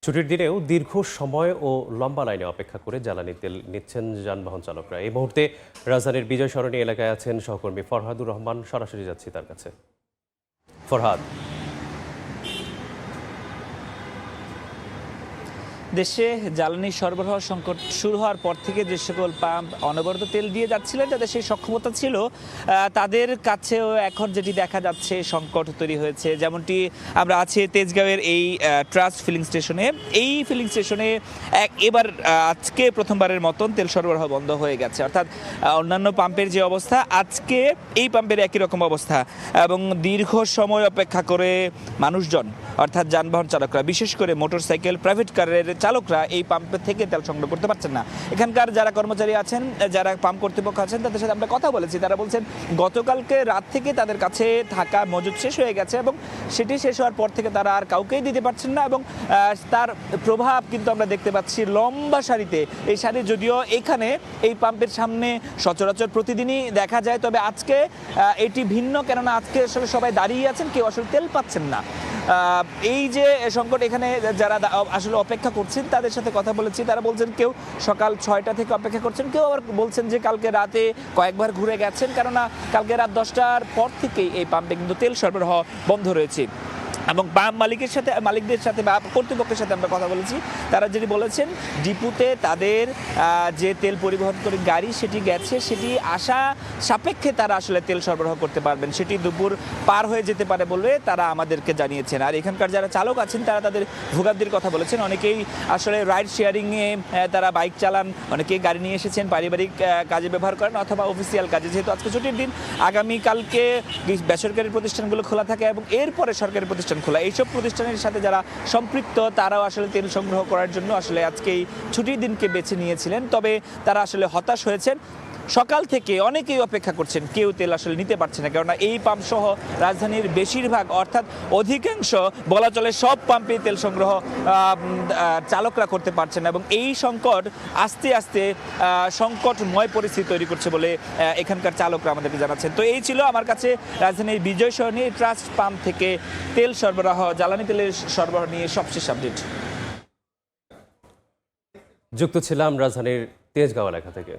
ছুটির দিনেও দীর্ঘ সময় ও লম্বা লাইনে অপেক্ষা করে জ্বালানি তেল নিচ্ছেন যানবাহন চালকরা। এই মুহূর্তে রাজধানীর বিজয় সরণি এলাকায় আছেন সহকর্মী ফরহাদুর রহমান। সরাসরি যাচ্ছি তার কাছে। ফরহাদ, দেশে জ্বালানি সরবরাহ সংকট শুরু হওয়ার পর থেকে যে সকল পাম্প অনবরত তেল দিয়ে যাচ্ছিলেন, যাদের সেই সক্ষমতা ছিল, তাদের কাছেও এখন যেটি দেখা যাচ্ছে সংকট তৈরি হয়েছে। যেমনটি আমরা আছি তেজগাঁওয়ের এই ট্রাস্ট ফিলিং স্টেশনে। এই ফিলিং স্টেশনে এবার আজকে প্রথমবারের মতন তেল সরবরাহ বন্ধ হয়ে গেছে। অর্থাৎ অন্যান্য পাম্পের যে অবস্থা, আজকে এই পাম্পের একই রকম অবস্থা। এবং দীর্ঘ সময় অপেক্ষা করে মানুষজন, অর্থাৎ যানবাহন চালকরা, বিশেষ করে মোটরসাইকেল, প্রাইভেট কারের চালকরা এই পাম্পের থেকে তেল সংগ্রহ করতে পারছেন না। এখানকার যারা কর্মচারী আছেন, যারা পাম্প কর্তৃপক্ষ আছেন, তাদের সাথে আমরা কথা বলেছি। তারা বলছেন গতকালকে রাত থেকে তাদের কাছে থাকা মজুদ শেষ হয়ে গেছে এবং সেটি শেষ হওয়ার পর থেকে তারা আর কাউকেই দিতে পারছেন না। এবং তার প্রভাব কিন্তু আমরা দেখতে পাচ্ছি লম্বা সারিতে। এই সারি যদিও এখানে এই পাম্পের সামনে সচরাচর প্রতিদিনই দেখা যায়, তবে আজকে এটি ভিন্ন, কেননা আজকে আসলে সবাই দাঁড়িয়ে আছেন, কেউ আসলে তেল পাচ্ছেন না। এই যে সংকট, এখানে যারা আসলে অপেক্ষা করছেন তাদের সাথে কথা বলেছি। তারা বলছেন কেউ সকাল 6টা থেকে অপেক্ষা করছেন, কেউ আবার বলছেন যে কালকে রাতে কয়েকবার ঘুরে গেছেন, কেননা কালকে রাত 10টার পর থেকেই এই পাম্পে কিন্তু তেল সরবরাহ বন্ধ রয়েছে। এবং পাম্প মালিকদের সাথে বা কর্তৃপক্ষের সাথে আমরা কথা বলেছি। তারা যেটি বলেছেন, ডিপুতে তাদের যে তেল পরিবহনকারী গাড়ি সেটি গেছে, সেটি আশা সাপেক্ষে তারা আসলে তেল সরবরাহ করতে পারবেন। সেটি দুপুর পার হয়ে যেতে পারে বলে তারা আমাদেরকে জানিয়েছেন। আর এখানকার যারা চালক আছেন তারা তাদের ভোগান্তির কথা বলেছেন। অনেকেই আসলে রাইড শেয়ারিংয়ে তারা বাইক চালান, অনেকেই গাড়ি নিয়ে এসেছেন, পারিবারিক কাজে ব্যবহার করেন অথবা অফিসিয়াল কাজে। যেহেতু আজকে ছুটির দিন, আগামীকালকে বেসরকারি প্রতিষ্ঠানগুলো খোলা থাকে এবং এরপরে সরকারি প্রতিষ্ঠান খোলা। এইসব প্রতিষ্ঠানের সাথে যারা সম্পৃক্ত তারাও আসলে তেল সংগ্রহ করার জন্য আসলে আজকে এই ছুটির দিনকে বেছে নিয়েছিলেন। তবে তারা আসলে হতাশ হয়েছেন। সকাল থেকে অনেকেই অপেক্ষা করছেন, কেউ তেল আসলে নিতে পারছে না, কেননা এই পাম্প সহ রাজধানীর বেশিরভাগ, অর্থাৎ অধিকাংশ বলা চলে সব পাম্পে তেল সংগ্রহ চালকরা করতে পারছেন না। এবং এই সংকট আস্তে আস্তে সংকটময় পরিস্থিতি তৈরি করছে বলে এখানকার চালকরা আমাদেরকে জানাচ্ছেন। তো এই ছিল আমার কাছে রাজধানীর বিজয় সরণি ট্রাস্ট পাম্প থেকে তেল সরবরাহ, জ্বালানি তেলের সরবরাহ নিয়ে সবশেষ আপডেট। যুক্ত ছিলাম রাজধানীর তেজগাঁও এলাকা থেকে।